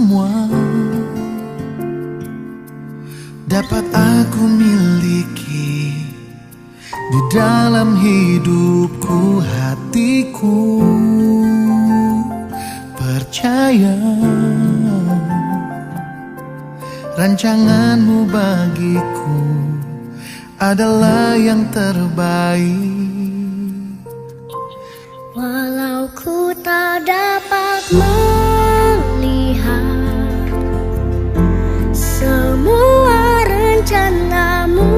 semua dapat aku miliki di dalam hidupku, hatiku percaya rancanganmu bagiku adalah yang terbaik. Walau ku tak dapat melihat semua rencanamu,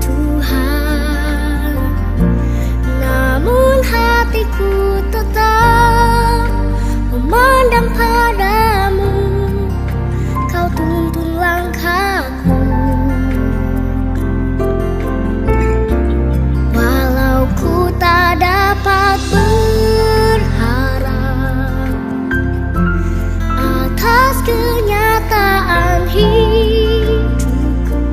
Tuhan, namun hatiku tetap memandang padamu. Kau tuntun langkahku. Walau ku tak dapat berharap atas kenyataan hidupku,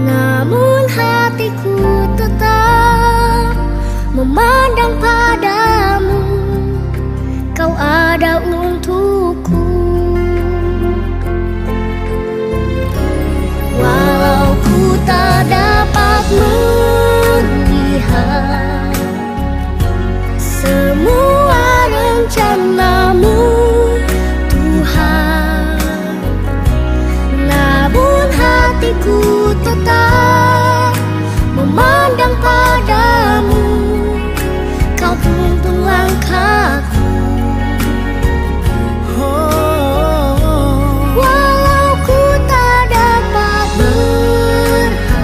namun hatiku tetap memandang padamu. Kau ada untukku. Walau ku tak dapat melihat semua rencanamu, Tuhan, namun hatiku tetap memandang padamu. Kau tuntun langkahku. Walau ku tak dapat berharap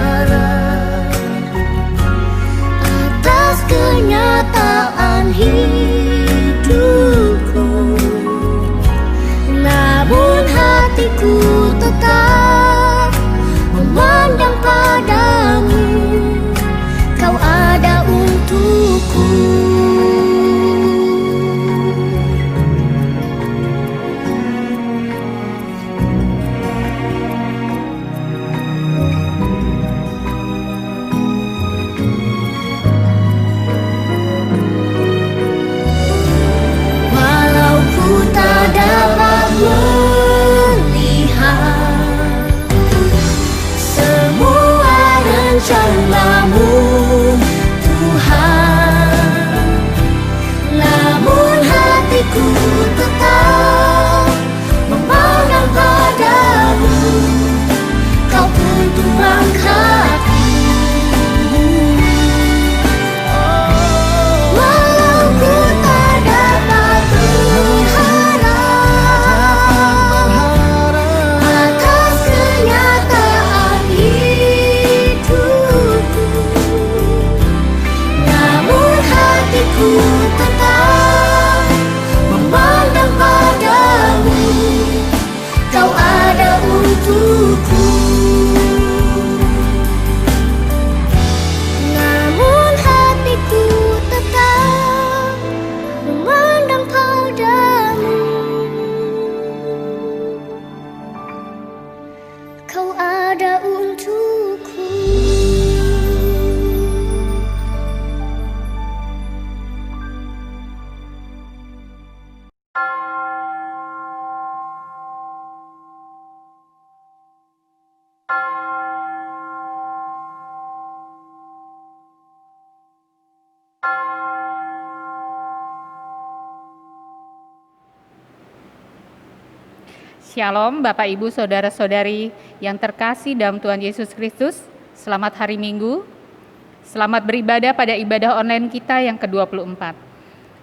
atas kenyataan hidupku, namun hatiku tetap memandang padamu. Kau ada untukku. Walau ku tak dapat melihat semua rencanamu, Tuhan, namun hatiku tetap memandang padamu. Kau tuntun langkahku. Walau ku tak dapat berharap atas kenyataan hidupku, namun hatiku tetap memandang padamu. Kau ada untukku. Namun hatiku tetap memandang padamu. Kau ada untukku. Shalom Bapak Ibu Saudara-saudari yang terkasih dalam Tuhan Yesus Kristus. Selamat hari Minggu. Selamat beribadah pada ibadah online kita yang ke-24.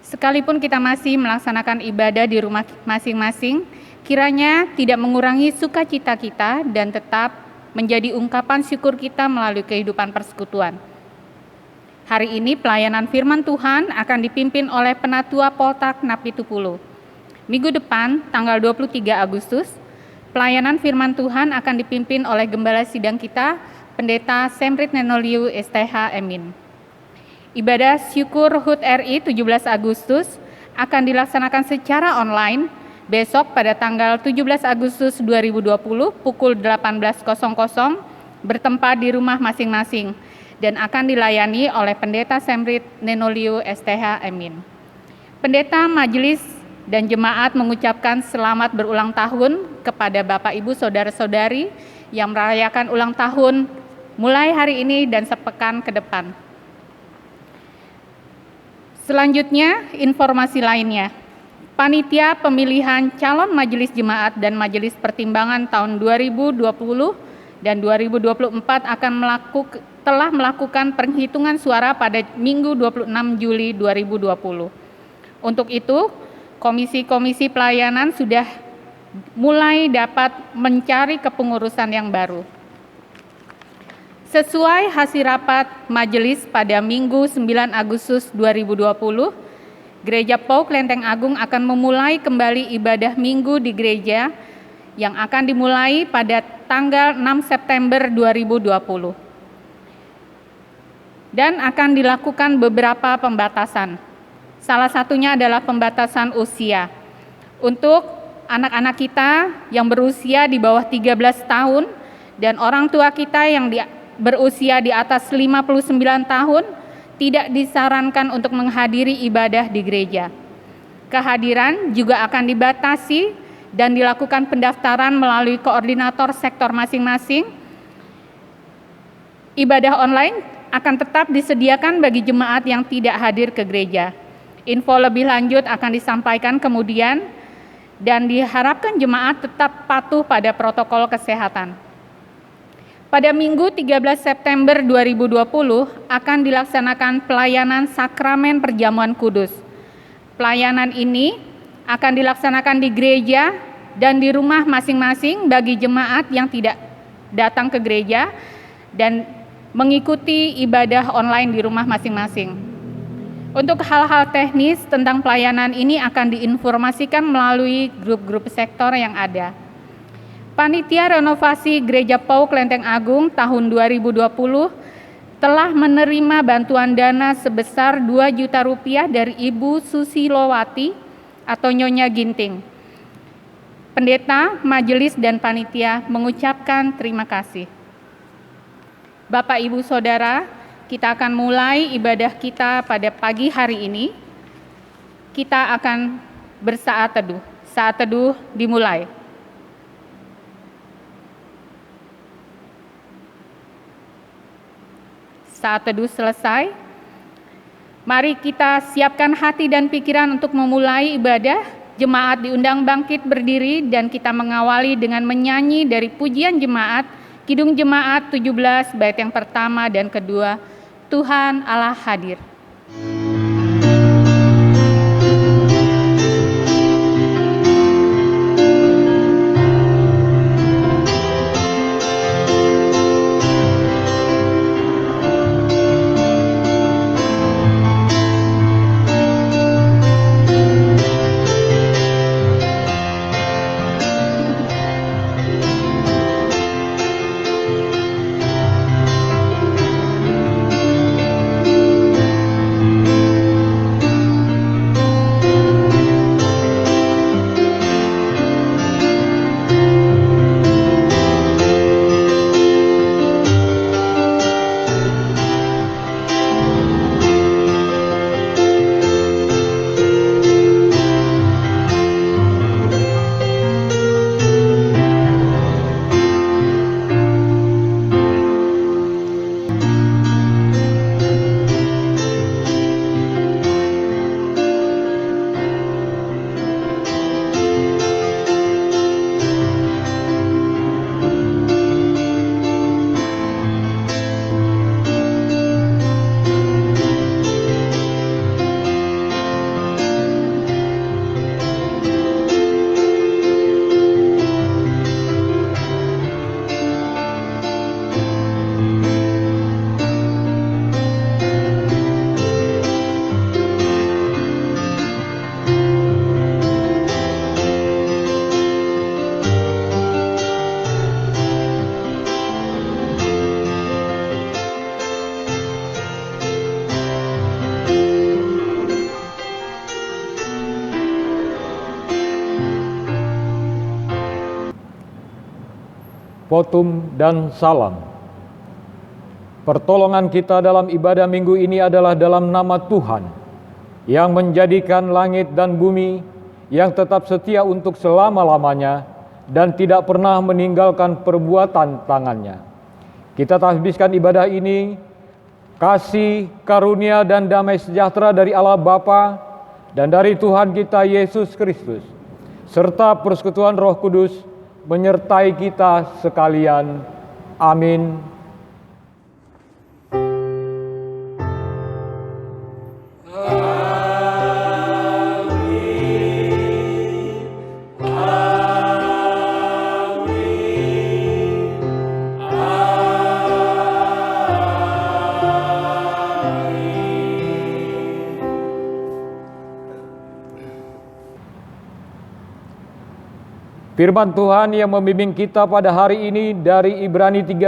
Sekalipun kita masih melaksanakan ibadah di rumah masing-masing, kiranya tidak mengurangi sukacita kita dan tetap menjadi ungkapan syukur kita melalui kehidupan persekutuan. Hari ini pelayanan firman Tuhan akan dipimpin oleh Penatua Poltak Napitupulu. Minggu depan, tanggal 23 Agustus, pelayanan firman Tuhan akan dipimpin oleh Gembala Sidang kita, Pendeta Semrit Nenoliu STH Emin. Ibadah syukur HUT RI 17 Agustus akan dilaksanakan secara online besok pada tanggal 17 Agustus 2020 pukul 18.00 bertempat di rumah masing-masing dan akan dilayani oleh Pendeta Semrit Nenoliu STH Emin. Pendeta Majelis dan jemaat mengucapkan selamat berulang tahun kepada Bapak Ibu Saudara-saudari yang merayakan ulang tahun mulai hari ini dan sepekan ke depan. Selanjutnya, informasi lainnya. Panitia pemilihan calon majelis jemaat dan majelis pertimbangan tahun 2020 dan 2024 telah melakukan penghitungan suara pada Minggu 26 Juli 2020. Untuk itu, komisi-komisi pelayanan sudah mulai dapat mencari kepengurusan yang baru. Sesuai hasil rapat majelis pada Minggu 9 Agustus 2020, Gereja PAUK Lenteng Agung akan memulai kembali ibadah minggu di gereja yang akan dimulai pada tanggal 6 September 2020. Dan akan dilakukan beberapa pembatasan. Salah satunya adalah pembatasan usia. Untuk anak-anak kita yang berusia di bawah 13 tahun dan orang tua kita yang berusia di atas 59 tahun tidak disarankan untuk menghadiri ibadah di gereja. Kehadiran juga akan dibatasi dan dilakukan pendaftaran melalui koordinator sektor masing-masing. Ibadah online akan tetap disediakan bagi jemaat yang tidak hadir ke gereja. Info lebih lanjut akan disampaikan kemudian dan diharapkan jemaat tetap patuh pada protokol kesehatan. Pada Minggu 13 September 2020 akan dilaksanakan pelayanan sakramen perjamuan kudus. Pelayanan ini akan dilaksanakan di gereja dan di rumah masing-masing bagi jemaat yang tidak datang ke gereja dan mengikuti ibadah online di rumah masing-masing. Untuk hal-hal teknis tentang pelayanan ini akan diinformasikan melalui grup-grup sektor yang ada. Panitia Renovasi Gereja PAUK Lenteng Agung tahun 2020 telah menerima bantuan dana sebesar Rp2 juta dari Ibu Susilowati atau Nyonya Ginting. Pendeta, majelis, dan panitia mengucapkan terima kasih. Bapak, Ibu, Saudara, kita akan mulai ibadah kita pada pagi hari ini. Kita akan bersaat teduh. Saat teduh dimulai. Saat teduh selesai, mari kita siapkan hati dan pikiran untuk memulai ibadah. Jemaat diundang bangkit berdiri dan kita mengawali dengan menyanyi dari pujian jemaat, Kidung Jemaat 17 bait yang pertama dan kedua, Tuhan Allah hadir. Potum dan salam. Pertolongan kita dalam ibadah minggu ini adalah dalam nama Tuhan yang menjadikan langit dan bumi, yang tetap setia untuk selama-lamanya dan tidak pernah meninggalkan perbuatan tangannya. Kita tasbihkan ibadah ini, kasih, karunia, dan damai sejahtera dari Allah Bapa dan dari Tuhan kita Yesus Kristus, serta persekutuan Roh Kudus menyertai kita sekalian. Amin. Firman Tuhan yang membimbing kita pada hari ini dari Ibrani 13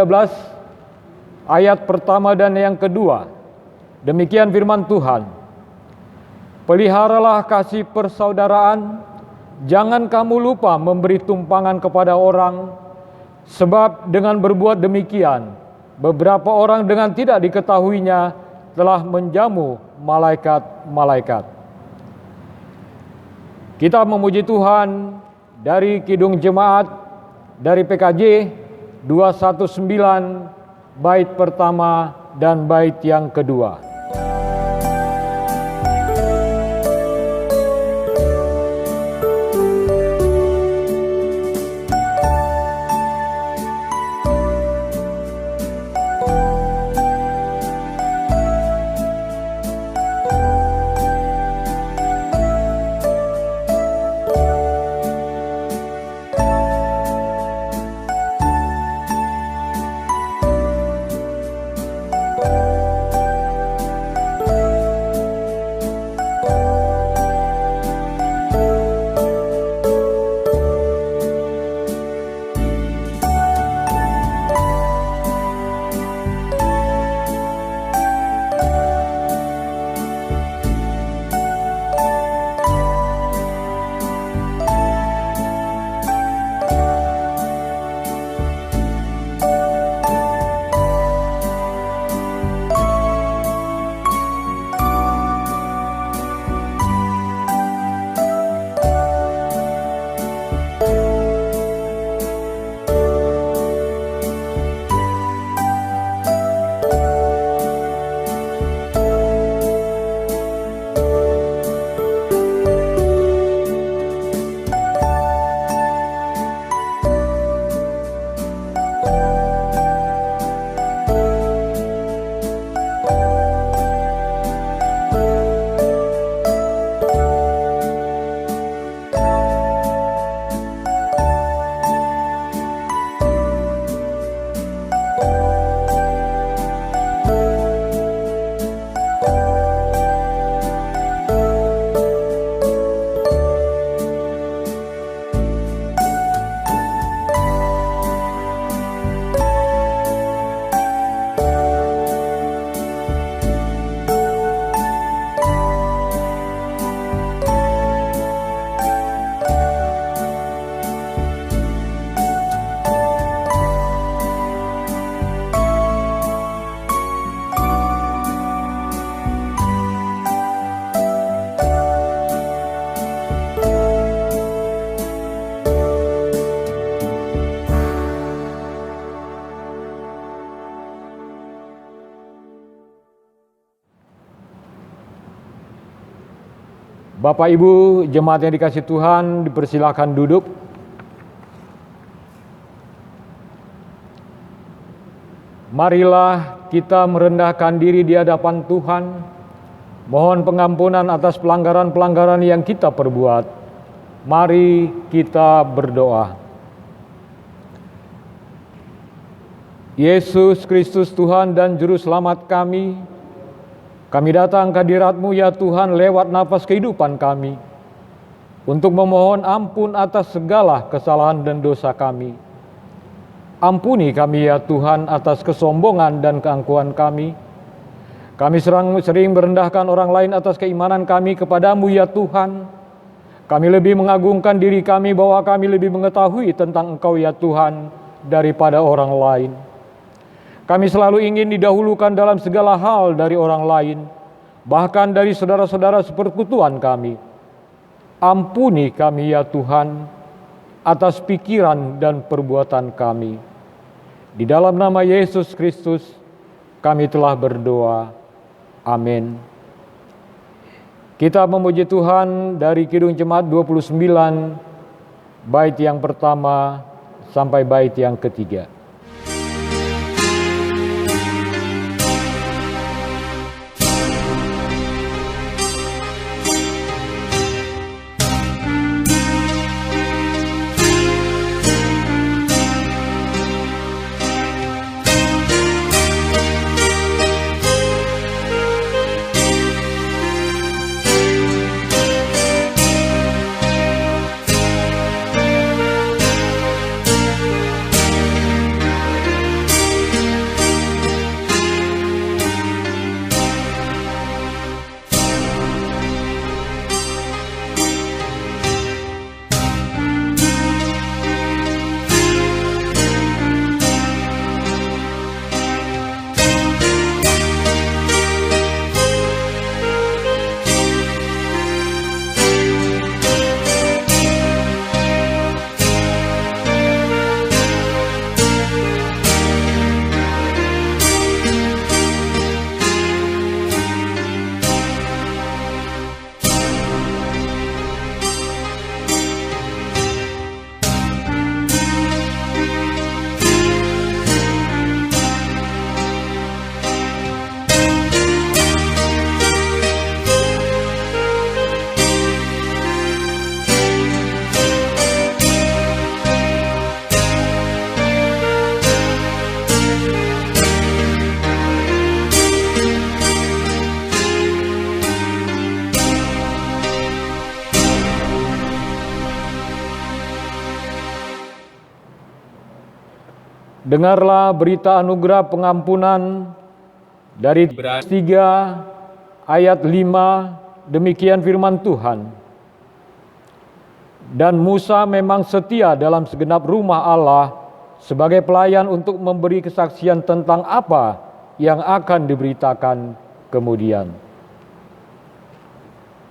ayat pertama dan yang kedua. Demikian firman Tuhan. Peliharalah kasih persaudaraan, jangan kamu lupa memberi tumpangan kepada orang, sebab dengan berbuat demikian, beberapa orang dengan tidak diketahuinya telah menjamu malaikat-malaikat. Kita memuji Tuhan dari Kidung Jemaat, dari PKJ 219, bait pertama dan bait yang kedua. Bapak Ibu jemaat yang dikasihi Tuhan, dipersilakan duduk. Marilah kita merendahkan diri di hadapan Tuhan, mohon pengampunan atas pelanggaran-pelanggaran yang kita perbuat. Mari kita berdoa. Yesus Kristus Tuhan dan Juru Selamat kami datang ke hadirat-Mu ya Tuhan lewat nafas kehidupan kami, untuk memohon ampun atas segala kesalahan dan dosa kami. Ampuni kami ya Tuhan atas kesombongan dan keangkuhan kami. Kami sering merendahkan orang lain atas keimanan kami kepada-Mu ya Tuhan. Kami lebih mengagungkan diri kami bahwa kami lebih mengetahui tentang Engkau ya Tuhan daripada orang lain. Kami selalu ingin didahulukan dalam segala hal dari orang lain, bahkan dari saudara-saudara sepersekutuan kami. Ampuni kami ya Tuhan, atas pikiran dan perbuatan kami. Di dalam nama Yesus Kristus, kami telah berdoa. Amin. Kita memuji Tuhan dari Kidung Jemaat 29, bait yang pertama sampai bait yang ketiga. Dengarlah berita anugerah pengampunan dari 3 ayat 5, demikian firman Tuhan. Dan Musa memang setia dalam segenap rumah Allah sebagai pelayan untuk memberi kesaksian tentang apa yang akan diberitakan kemudian.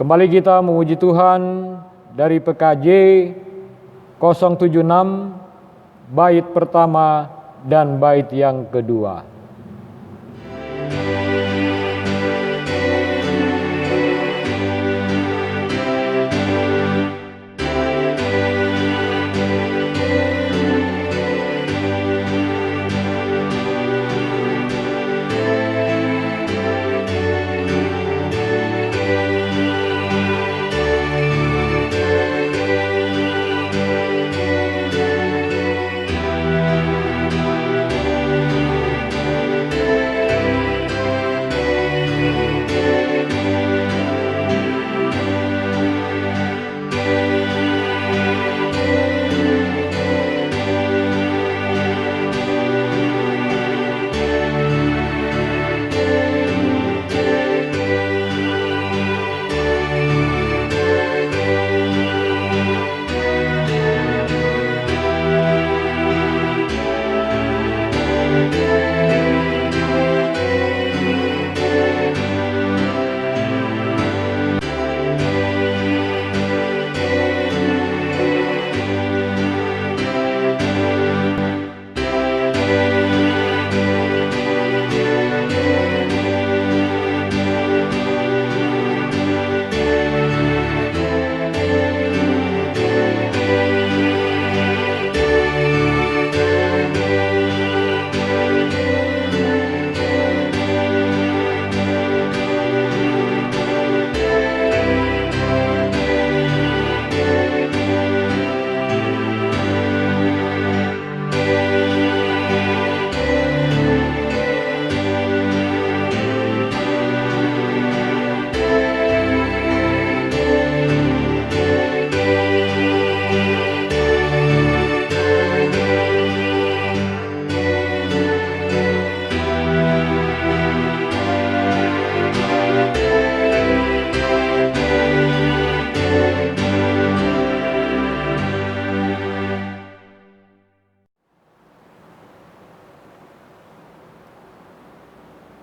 Kembali kita memuji Tuhan dari PKJ 076, bait pertama dan bait yang kedua.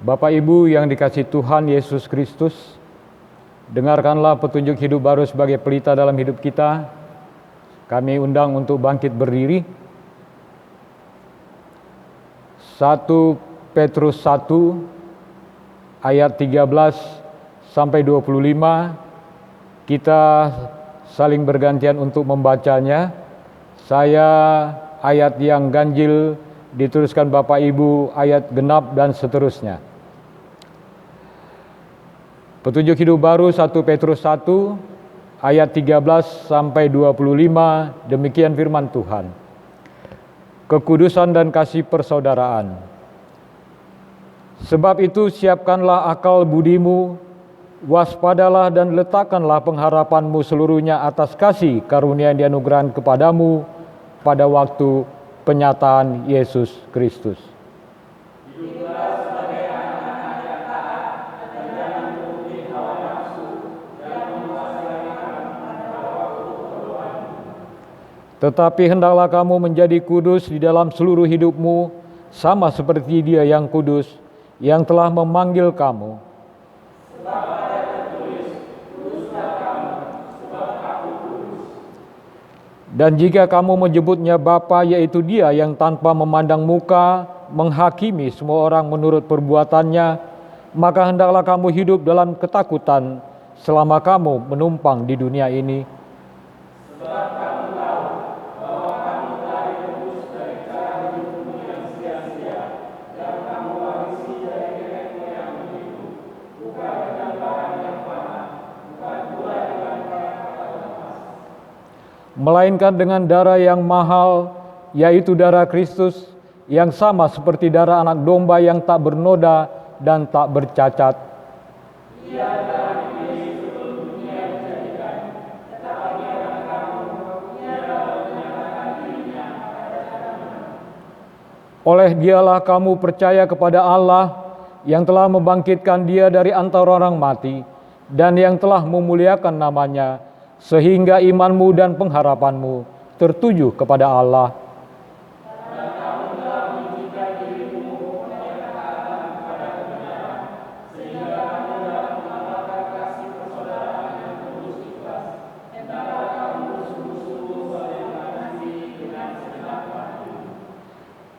Bapak Ibu yang dikasihi Tuhan Yesus Kristus, Dengarkanlah petunjuk hidup baru sebagai pelita dalam hidup kita. Kami undang untuk bangkit berdiri. 1 Petrus 1 ayat 13 sampai 25. Kita saling bergantian untuk membacanya. Saya ayat yang ganjil dituliskan Bapak Ibu, ayat genap dan seterusnya. Petunjuk hidup baru 1 Petrus 1 ayat 13 sampai 25, demikian firman Tuhan. Kekudusan dan kasih persaudaraan. Sebab itu siapkanlah akal budimu, waspadalah dan letakkanlah pengharapanmu seluruhnya atas kasih karunia yang dianugerahkan kepadamu pada waktu penyataan Yesus Kristus. Tetapi hendaklah kamu menjadi kudus di dalam seluruh hidupmu, sama seperti Dia yang kudus, yang telah memanggil kamu. Dan jika kamu menyebutnya Bapa, yaitu Dia yang tanpa memandang muka, menghakimi semua orang menurut perbuatannya, maka hendaklah kamu hidup dalam ketakutan selama kamu menumpang di dunia ini. Melainkan dengan darah yang mahal, yaitu darah Kristus, yang sama seperti darah anak domba yang tak bernoda dan tak bercacat. Oleh Dialah kamu percaya kepada Allah yang telah membangkitkan Dia dari antara orang mati dan yang telah memuliakan namanya, sehingga imanmu dan pengharapanmu tertuju kepada Allah.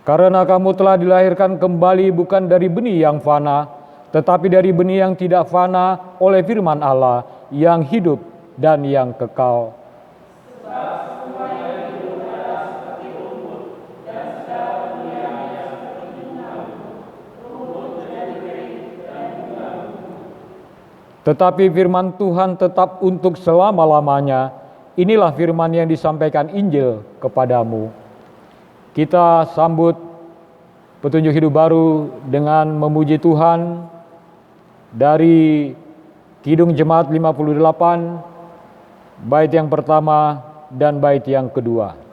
Karena kamu telah dilahirkan kembali bukan dari benih yang fana, tetapi dari benih yang tidak fana oleh firman Allah yang hidup dan yang kekal. Tetapi firman Tuhan tetap untuk selama-lamanya. Inilah firman yang disampaikan Injil kepadamu. Kita sambut petunjuk hidup baru dengan memuji Tuhan dari Kidung Jemaat 58, bait yang pertama dan bait yang kedua.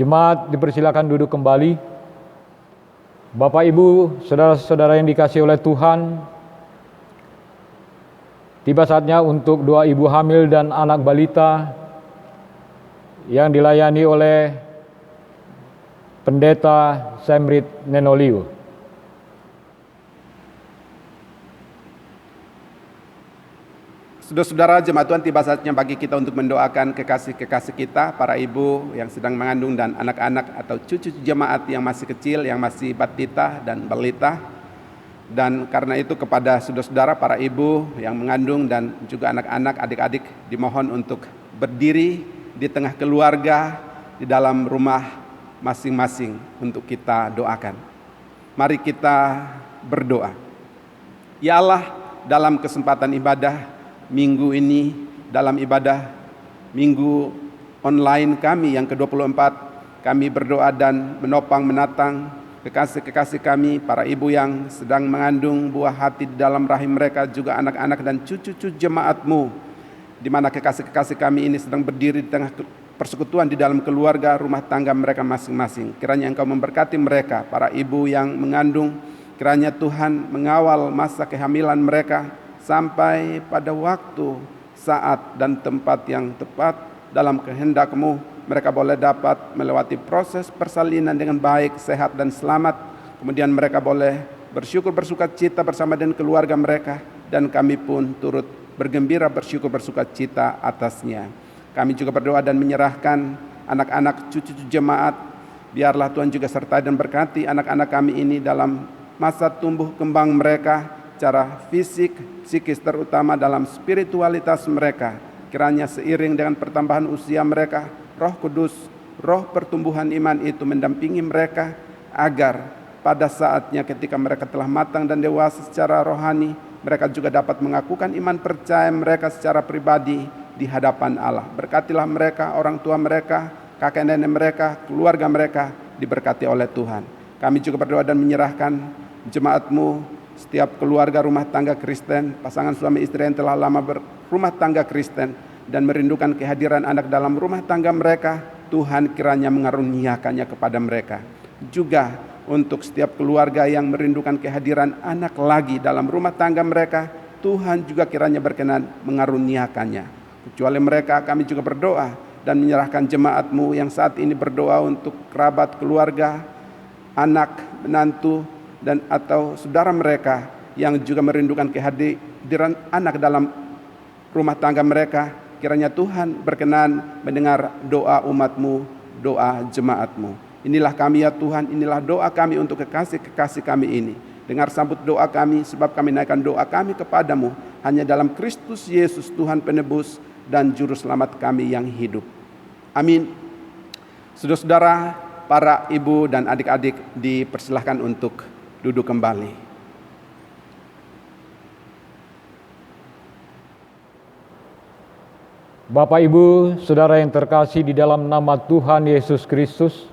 Jemaat dipersilakan duduk kembali. Bapak, Ibu, saudara-saudara yang dikasihi oleh Tuhan, tiba saatnya untuk doa ibu hamil dan anak balita yang dilayani oleh Pendeta Semrit Nenoliu. Saudara-saudara jemaat Tuhan, tiba saatnya bagi kita untuk mendoakan kekasih-kekasih kita, para ibu yang sedang mengandung dan anak-anak atau cucu jemaat yang masih kecil, yang masih batita dan balita. Dan karena itu kepada saudara-saudara para ibu yang mengandung dan juga anak-anak, adik-adik, dimohon untuk berdiri di tengah keluarga, di dalam rumah masing-masing untuk kita doakan. Mari kita berdoa. Ya Allah, dalam kesempatan ibadah minggu ini, dalam ibadah minggu online kami yang ke-24, kami berdoa dan menopang menatang kekasih-kekasih kami, para ibu yang sedang mengandung buah hati di dalam rahim mereka, juga anak-anak dan cucu-cucu jemaat-Mu, di mana kekasih-kekasih kami ini sedang berdiri di tengah persekutuan di dalam keluarga rumah tangga mereka masing-masing. Kiranya Engkau memberkati mereka, para ibu yang mengandung, kiranya Tuhan mengawal masa kehamilan mereka sampai pada waktu, saat, dan tempat yang tepat dalam kehendak-Mu. Mereka boleh dapat melewati proses persalinan dengan baik, sehat, dan selamat. Kemudian mereka boleh bersyukur bersuka cita bersama dengan keluarga mereka, dan kami pun turut bergembira bersyukur bersuka cita atasnya. Kami juga berdoa dan menyerahkan anak-anak cucu jemaat. Biarlah Tuhan juga sertai dan berkati anak-anak kami ini dalam masa tumbuh kembang mereka, secara fisik, psikis, terutama dalam spiritualitas mereka. Kiranya seiring dengan pertambahan usia mereka, Roh Kudus, roh pertumbuhan iman itu mendampingi mereka, agar pada saatnya ketika mereka telah matang dan dewasa secara rohani, mereka juga dapat mengakukan iman percaya mereka secara pribadi di hadapan Allah. Berkatilah mereka, orang tua mereka, kakek nenek mereka, keluarga mereka diberkati oleh Tuhan. Kami juga berdoa dan menyerahkan jemaat-Mu, setiap keluarga rumah tangga Kristen, pasangan suami istri yang telah lama berumah tangga Kristen dan merindukan kehadiran anak dalam rumah tangga mereka, Tuhan kiranya mengaruniakannya kepada mereka. Juga untuk setiap keluarga yang merindukan kehadiran anak lagi dalam rumah tangga mereka, Tuhan juga kiranya berkenan mengaruniakannya. Kecuali mereka, kami juga berdoa dan menyerahkan jemaat-Mu yang saat ini berdoa untuk kerabat, keluarga, anak, menantu, dan atau saudara mereka yang juga merindukan kehadiran anak dalam rumah tangga mereka. Kiranya Tuhan berkenan mendengar doa umat-Mu, doa jemaat-Mu. Inilah kami ya Tuhan, inilah doa kami untuk kekasih-kekasih kami ini. Dengar sambut doa kami, sebab kami naikkan doa kami kepadamu hanya dalam Kristus Yesus, Tuhan penebus dan juru selamat kami yang hidup. Amin. Saudara-saudara, para ibu dan adik-adik dipersilahkan untuk duduk kembali. Bapak, Ibu, saudara yang terkasih di dalam nama Tuhan Yesus Kristus,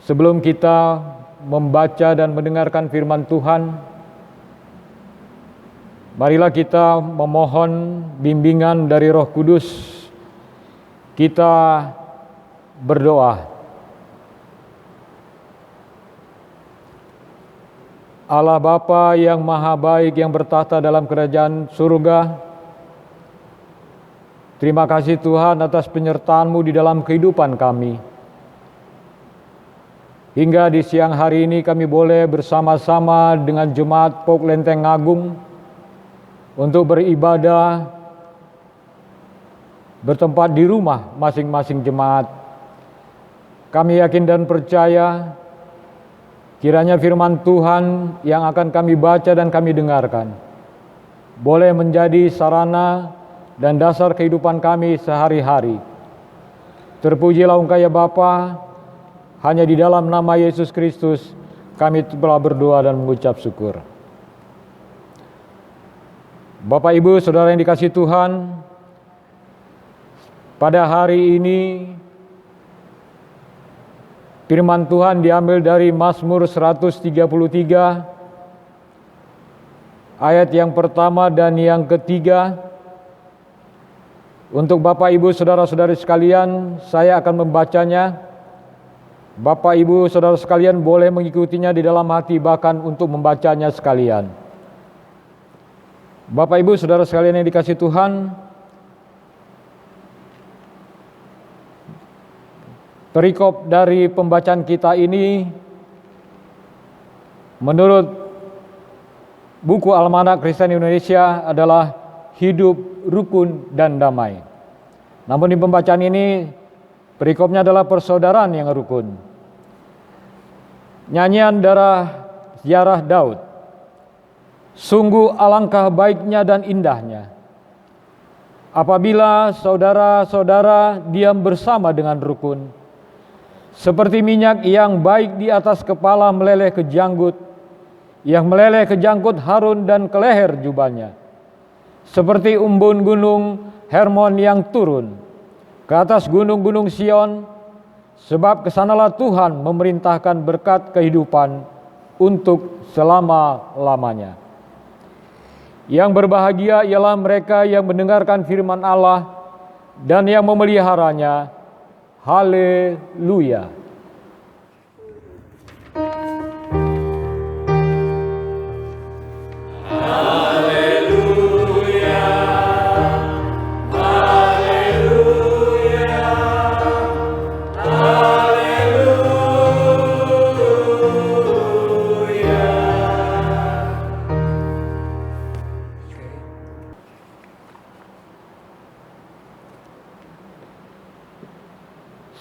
sebelum kita membaca dan mendengarkan firman Tuhan, marilah kita memohon bimbingan dari Roh Kudus. Kita berdoa. Allah Bapa yang maha baik yang bertahta dalam kerajaan surga, terima kasih Tuhan atas penyertaan-Mu di dalam kehidupan kami. Hingga di siang hari ini kami boleh bersama-sama dengan Jemaat Pok Lenteng Agung untuk beribadah bertempat di rumah masing-masing jemaat. Kami yakin dan percaya kiranya firman Tuhan yang akan kami baca dan kami dengarkan boleh menjadi sarana dan dasar kehidupan kami sehari-hari. Terpujilah Engkau ya Bapa, hanya di dalam nama Yesus Kristus kami telah berdoa dan mengucap syukur. Bapak, Ibu, saudara yang dikasihi Tuhan, pada hari ini firman Tuhan diambil dari Mazmur 133 ayat yang pertama dan yang ketiga. Untuk Bapak, Ibu, Saudara-saudari sekalian, saya akan membacanya. Bapak, Ibu, Saudara sekalian boleh mengikutinya di dalam hati, bahkan untuk membacanya sekalian. Bapak, Ibu, Saudara sekalian yang dikasihi Tuhan, perikop dari pembacaan kita ini menurut buku Almanak Kristen Indonesia adalah hidup rukun dan damai. Namun di pembacaan ini perikopnya adalah persaudaraan yang rukun. Nyanyian darah ziarah Daud. Sungguh alangkah baiknya dan indahnya apabila saudara-saudara diam bersama dengan rukun, seperti minyak yang baik di atas kepala meleleh ke janggut, yang meleleh ke janggut Harun dan ke leher jubahnya, seperti embun gunung Hermon yang turun ke atas gunung-gunung Sion, sebab kesanalah Tuhan memerintahkan berkat kehidupan untuk selama-lamanya. Yang berbahagia ialah mereka yang mendengarkan firman Allah dan yang memeliharanya. Haleluya.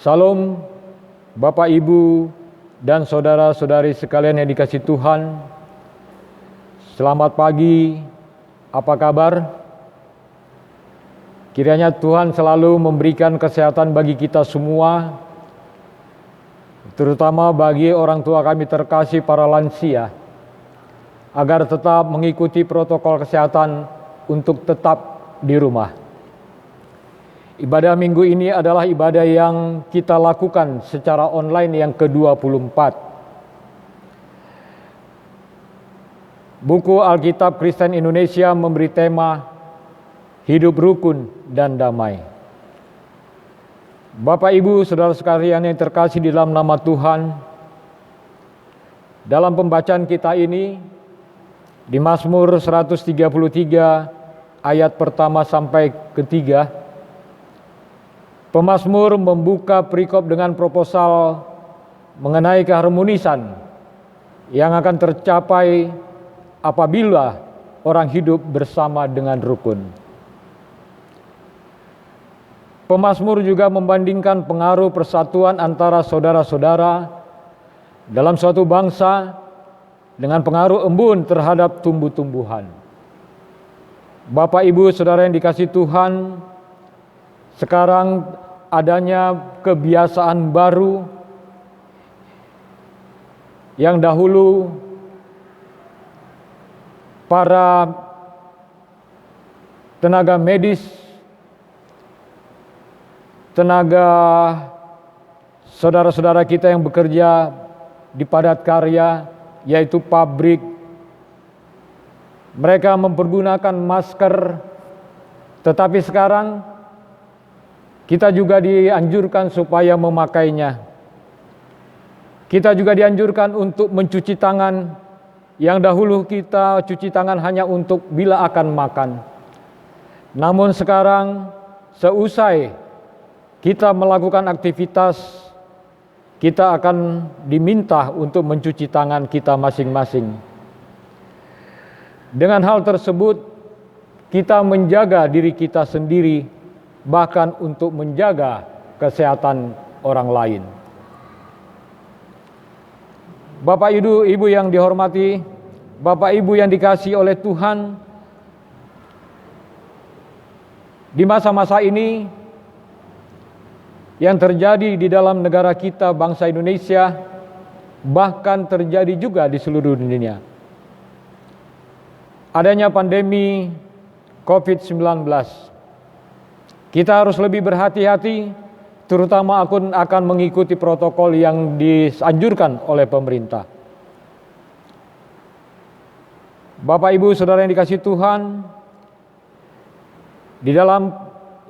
Salam Bapak, Ibu, dan saudara-saudari sekalian yang dikasihi Tuhan. Selamat pagi, apa kabar? Kiranya Tuhan selalu memberikan kesehatan bagi kita semua, terutama bagi orang tua kami terkasih para lansia, agar tetap mengikuti protokol kesehatan untuk tetap di rumah. Ibadah minggu ini adalah ibadah yang kita lakukan secara online yang ke-24. Buku Alkitab Kristen Indonesia memberi tema hidup rukun dan damai. Bapak, Ibu, Saudara sekalian yang terkasih di dalam nama Tuhan, dalam pembacaan kita ini di Mazmur 133 ayat pertama sampai ketiga, pemazmur membuka perikop dengan proposal mengenai keharmonisan yang akan tercapai apabila orang hidup bersama dengan rukun. Pemazmur juga membandingkan pengaruh persatuan antara saudara-saudara dalam suatu bangsa dengan pengaruh embun terhadap tumbuh-tumbuhan. Bapak, Ibu, Saudara yang dikasihi Tuhan, sekarang adanya kebiasaan baru yang dahulu para tenaga medis, tenaga saudara-saudara kita yang bekerja di padat karya, yaitu pabrik, mereka mempergunakan masker, tetapi sekarang kita juga dianjurkan supaya memakainya. Kita juga dianjurkan untuk mencuci tangan, yang dahulu kita cuci tangan hanya untuk bila akan makan. Namun sekarang seusai kita melakukan aktivitas, kita akan diminta untuk mencuci tangan kita masing-masing. Dengan hal tersebut, kita menjaga diri kita sendiri, bahkan untuk menjaga kesehatan orang lain. Bapak, Ibu yang dihormati, Bapak, Ibu yang dikasihi oleh Tuhan, di masa-masa ini yang terjadi di dalam negara kita, bangsa Indonesia, bahkan terjadi juga di seluruh dunia, adanya pandemi COVID-19. Kita harus lebih berhati-hati, terutama akan mengikuti protokol yang dianjurkan oleh pemerintah. Bapak, Ibu, Saudara yang dikasihi Tuhan, di dalam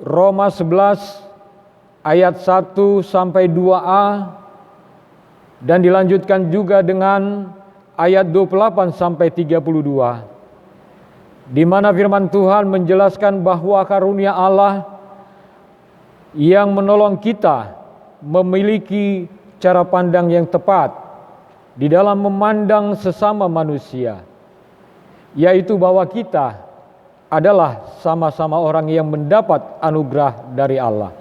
Roma 11 ayat 1 sampai 2a dan dilanjutkan juga dengan ayat 28 sampai 32, di mana firman Tuhan menjelaskan bahwa karunia Allah yang menolong kita memiliki cara pandang yang tepat di dalam memandang sesama manusia, yaitu bahwa kita adalah sama-sama orang yang mendapat anugerah dari Allah.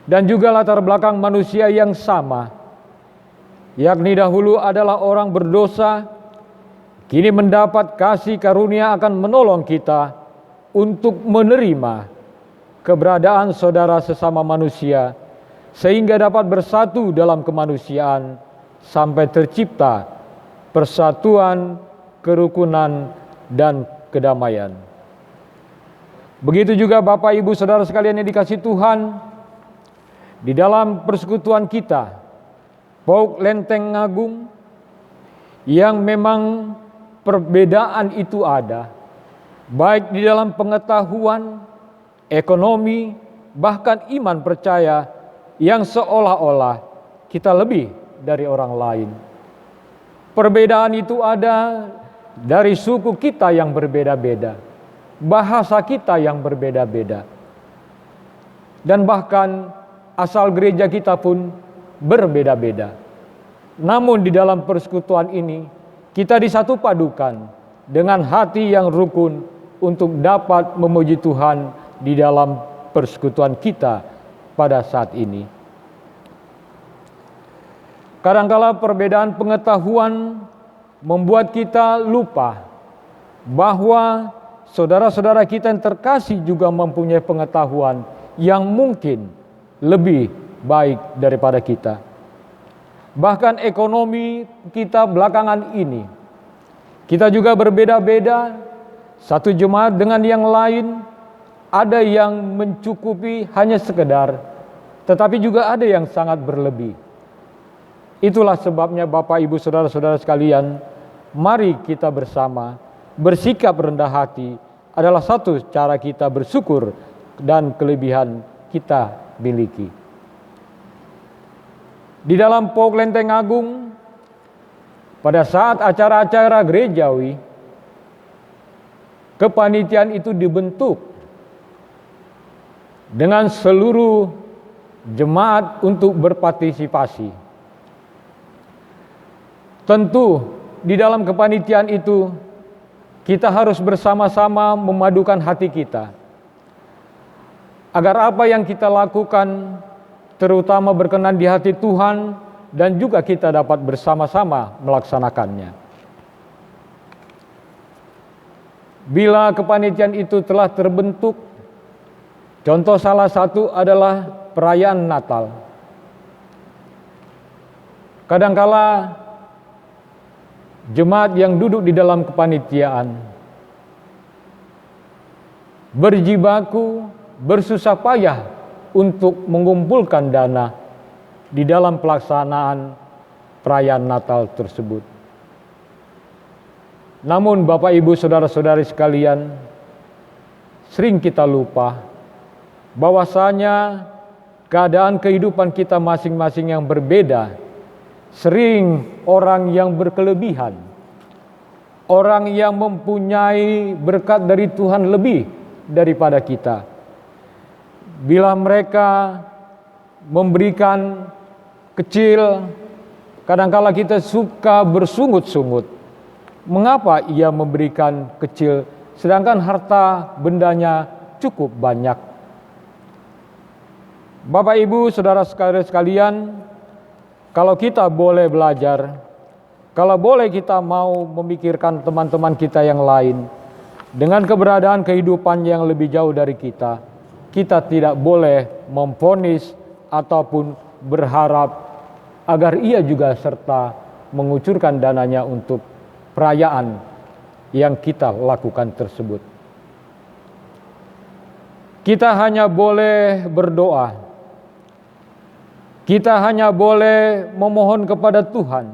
Dan juga latar belakang manusia yang sama, yakni dahulu adalah orang berdosa, kini mendapat kasih karunia akan menolong kita untuk menerima keberadaan saudara sesama manusia, sehingga dapat bersatu dalam kemanusiaan sampai tercipta persatuan, kerukunan, dan kedamaian. Begitu juga Bapak Ibu Saudara sekalian yang dikasihi Tuhan, di dalam persekutuan kita, Pauk Lenteng Agung, yang memang perbedaan itu ada, baik di dalam pengetahuan, ekonomi, bahkan iman percaya, yang seolah-olah kita lebih dari orang lain. Perbedaan itu ada dari suku kita yang berbeda-beda, bahasa kita yang berbeda-beda, dan bahkan asal gereja kita pun berbeda-beda. Namun di dalam persekutuan ini kita disatu padukan dengan hati yang rukun untuk dapat memuji Tuhan di dalam persekutuan kita pada saat ini. Kadangkala perbedaan pengetahuan membuat kita lupa bahwa saudara-saudara kita yang terkasih juga mempunyai pengetahuan yang mungkin lebih baik daripada kita. Bahkan ekonomi kita belakangan ini, kita juga berbeda-beda, satu jemaat dengan yang lain, ada yang mencukupi hanya sekedar, tetapi juga ada yang sangat berlebih. Itulah sebabnya Bapak Ibu Saudara-saudara sekalian, mari kita bersama bersikap rendah hati adalah satu cara kita bersyukur dan kelebihan kita miliki. Di dalam Pauk Lenteng Agung, pada saat acara-acara gerejawi, kepanitiaan itu dibentuk dengan seluruh jemaat untuk berpartisipasi. Tentu di dalam kepanitiaan itu kita harus bersama-sama memadukan hati kita, agar apa yang kita lakukan terutama berkenan di hati Tuhan, dan juga kita dapat bersama-sama melaksanakannya. Bila kepanitiaan itu telah terbentuk, contoh salah satu adalah perayaan Natal. Kadangkala jemaat yang duduk di dalam kepanitiaan berjibaku, bersusah payah untuk mengumpulkan dana di dalam pelaksanaan perayaan Natal tersebut. Namun Bapak Ibu Saudara-saudari sekalian, sering kita lupa bahwasanya keadaan kehidupan kita masing-masing yang berbeda. Sering orang yang berkelebihan, orang yang mempunyai berkat dari Tuhan lebih daripada kita, bila mereka memberikan kecil, kadangkala kita suka bersungut-sungut. Mengapa ia memberikan kecil sedangkan harta bendanya cukup banyak? Bapak Ibu Saudara-saudara sekalian, kalau kita boleh belajar, kalau boleh kita mau memikirkan teman-teman kita yang lain dengan keberadaan kehidupan yang lebih jauh dari kita, kita tidak boleh memvonis ataupun berharap agar ia juga serta mengucurkan dananya untuk perayaan yang kita lakukan tersebut. Kita hanya boleh berdoa. Kita hanya boleh memohon kepada Tuhan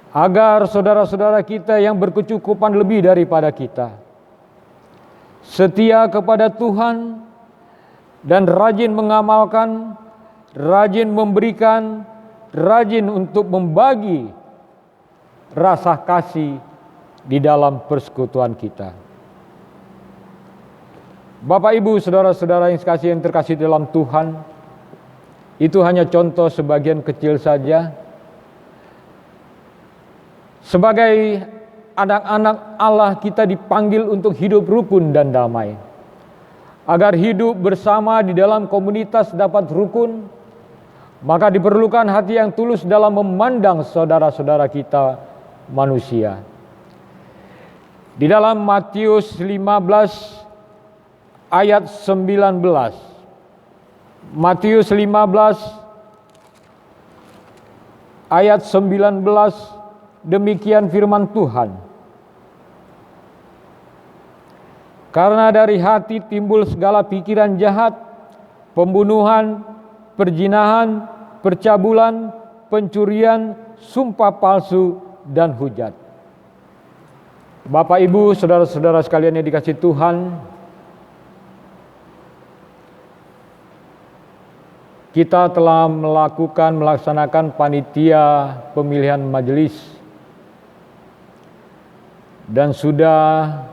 agar saudara-saudara kita yang berkecukupan lebih daripada kita setia kepada Tuhan, dan rajin mengamalkan, rajin memberikan, rajin untuk membagi rasa kasih di dalam persekutuan kita. Bapak, Ibu, saudara-saudara yang sekasih yang terkasih dalam Tuhan, itu hanya contoh sebagian kecil saja. Sebagai anak-anak Allah, kita dipanggil untuk hidup rukun dan damai. Agar hidup bersama di dalam komunitas dapat rukun, maka diperlukan hati yang tulus dalam memandang saudara-saudara kita manusia. Di dalam Matius 15 ayat 19. Matius 15 ayat 19, demikian firman Tuhan. Karena dari hati timbul segala pikiran jahat, pembunuhan, perzinahan, percabulan, pencurian, sumpah palsu, dan hujat. Bapak, Ibu, saudara-saudara sekalian yang dikasihi Tuhan, kita telah melaksanakan panitia pemilihan majelis dan sudah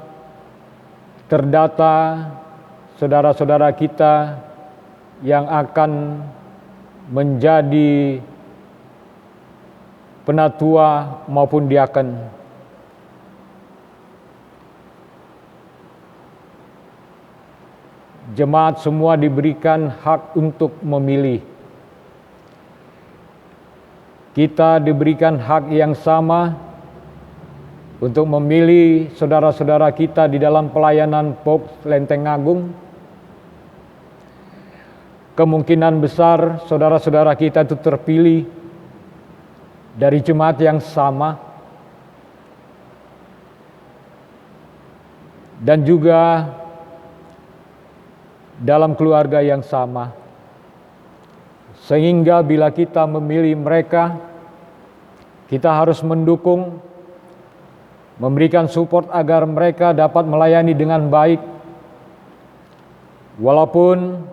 terdata saudara-saudara kita yang akan menjadi penatua maupun diaken. Jemaat semua diberikan hak untuk memilih. Kita diberikan hak yang sama untuk memilih saudara-saudara kita di dalam pelayanan POP Lenteng Agung. Kemungkinan besar saudara-saudara kita itu terpilih dari jemaat yang sama dan juga dalam keluarga yang sama. Sehingga bila kita memilih mereka, kita harus mendukung, memberikan support agar mereka dapat melayani dengan baik. Walaupun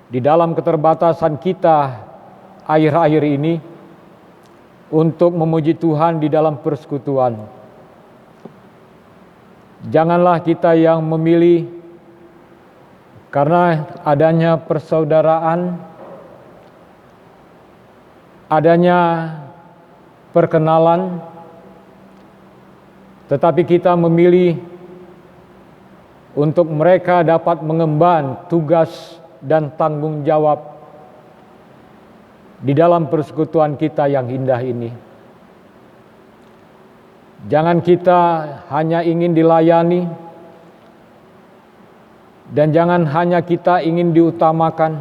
di dalam keterbatasan kita akhir-akhir ini untuk memuji Tuhan di dalam persekutuan. Janganlah kita yang memilih karena adanya persaudaraan, adanya perkenalan, tetapi kita memilih untuk mereka dapat mengemban tugas dan tanggung jawab di dalam persekutuan kita yang indah ini. Jangan kita hanya ingin dilayani, dan jangan hanya kita ingin diutamakan.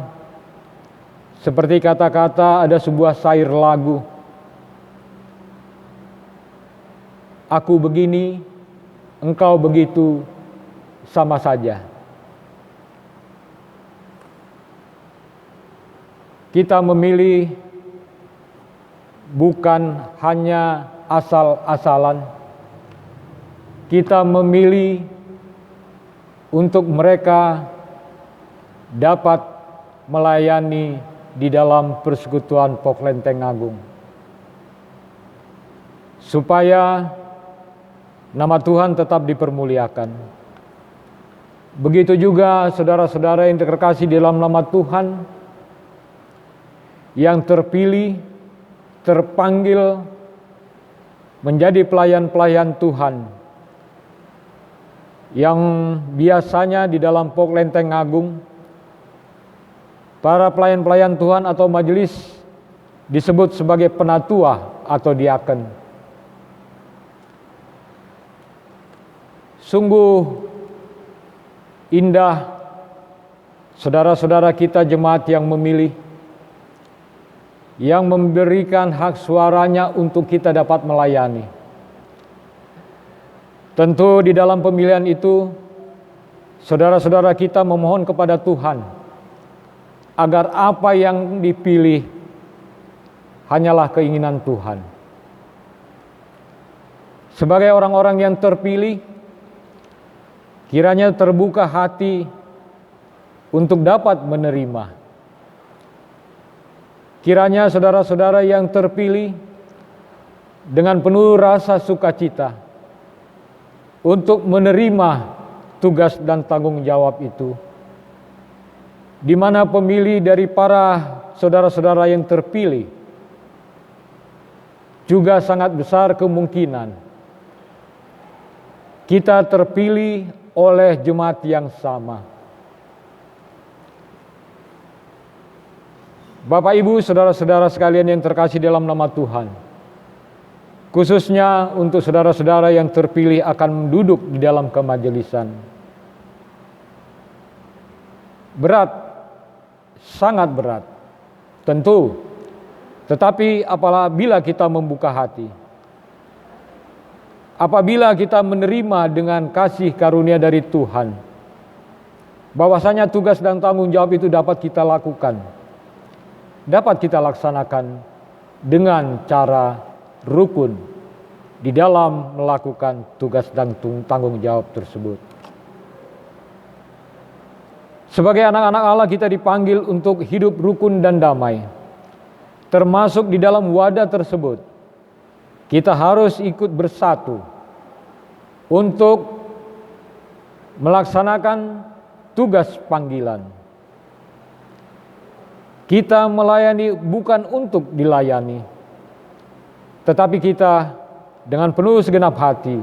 Seperti kata-kata ada sebuah syair lagu. Aku begini, engkau begitu, sama saja. Kita memilih bukan hanya asal-asalan. Kita memilih untuk mereka dapat melayani di dalam persekutuan POP Lenteng Agung. Supaya nama Tuhan tetap dipermuliakan. Begitu juga saudara-saudara yang terkasih dalam nama Tuhan, yang terpilih, terpanggil menjadi pelayan-pelayan Tuhan, yang biasanya di dalam POP Lenteng Agung, para pelayan-pelayan Tuhan atau majelis disebut sebagai penatua atau diaken. Sungguh indah saudara-saudara kita jemaat yang memilih, yang memberikan hak suaranya untuk kita dapat melayani. Tentu di dalam pemilihan itu, saudara-saudara kita memohon kepada Tuhan agar apa yang dipilih hanyalah keinginan Tuhan. Sebagai orang-orang yang terpilih, kiranya terbuka hati untuk dapat menerima. Kiranya saudara-saudara yang terpilih dengan penuh rasa sukacita untuk menerima tugas dan tanggung jawab itu, di mana pemilih dari para saudara-saudara yang terpilih juga sangat besar kemungkinan kita terpilih oleh jemaat yang sama. Bapak, Ibu, saudara-saudara sekalian yang terkasih dalam nama Tuhan, khususnya untuk saudara-saudara yang terpilih akan duduk di dalam kemajelisan. Berat, sangat berat, tentu. Tetapi apabila kita membuka hati, apabila kita menerima dengan kasih karunia dari Tuhan, bahwasanya tugas dan tanggung jawab itu dapat kita lakukan, dapat kita laksanakan dengan cara rukun di dalam melakukan tugas dan tanggung jawab tersebut. Sebagai anak-anak Allah, kita dipanggil untuk hidup rukun dan damai. Termasuk di dalam wadah tersebut, kita harus ikut bersatu untuk melaksanakan tugas panggilan. Kita melayani bukan untuk dilayani, tetapi kita dengan penuh segenap hati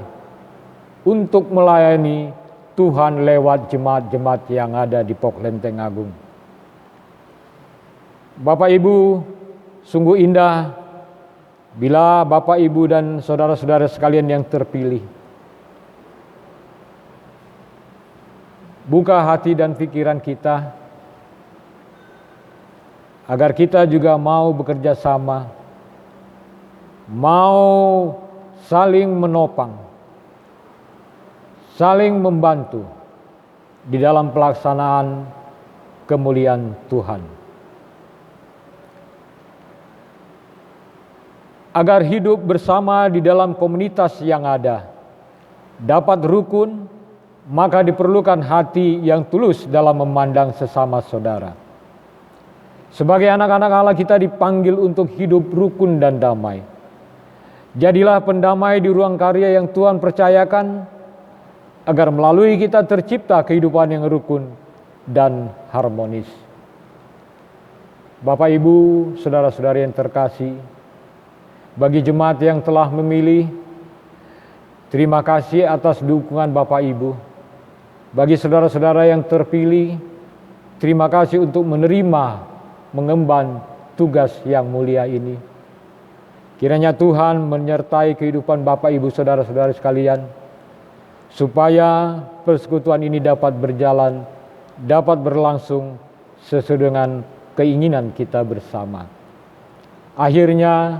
untuk melayani Tuhan lewat jemaat-jemaat yang ada di Pok Lenteng Agung. Bapak Ibu, sungguh indah bila Bapak Ibu dan saudara-saudara sekalian yang terpilih buka hati dan pikiran kita agar kita juga mau bekerja sama, mau saling menopang, saling membantu di dalam pelaksanaan kemuliaan Tuhan. Agar hidup bersama di dalam komunitas yang ada dapat rukun, maka diperlukan hati yang tulus dalam memandang sesama saudara. Sebagai anak-anak Allah, kita dipanggil untuk hidup rukun dan damai. Jadilah pendamai di ruang karya yang Tuhan percayakan, agar melalui kita tercipta kehidupan yang rukun dan harmonis. Bapak, Ibu, saudara-saudari yang terkasih, bagi jemaat yang telah memilih, terima kasih atas dukungan Bapak Ibu. Bagi saudara-saudara yang terpilih, terima kasih untuk menerima, mengemban tugas yang mulia ini. Kiranya Tuhan menyertai kehidupan Bapak Ibu saudara-saudara sekalian, supaya persekutuan ini dapat berjalan, dapat berlangsung sesuai dengan keinginan kita bersama. Akhirnya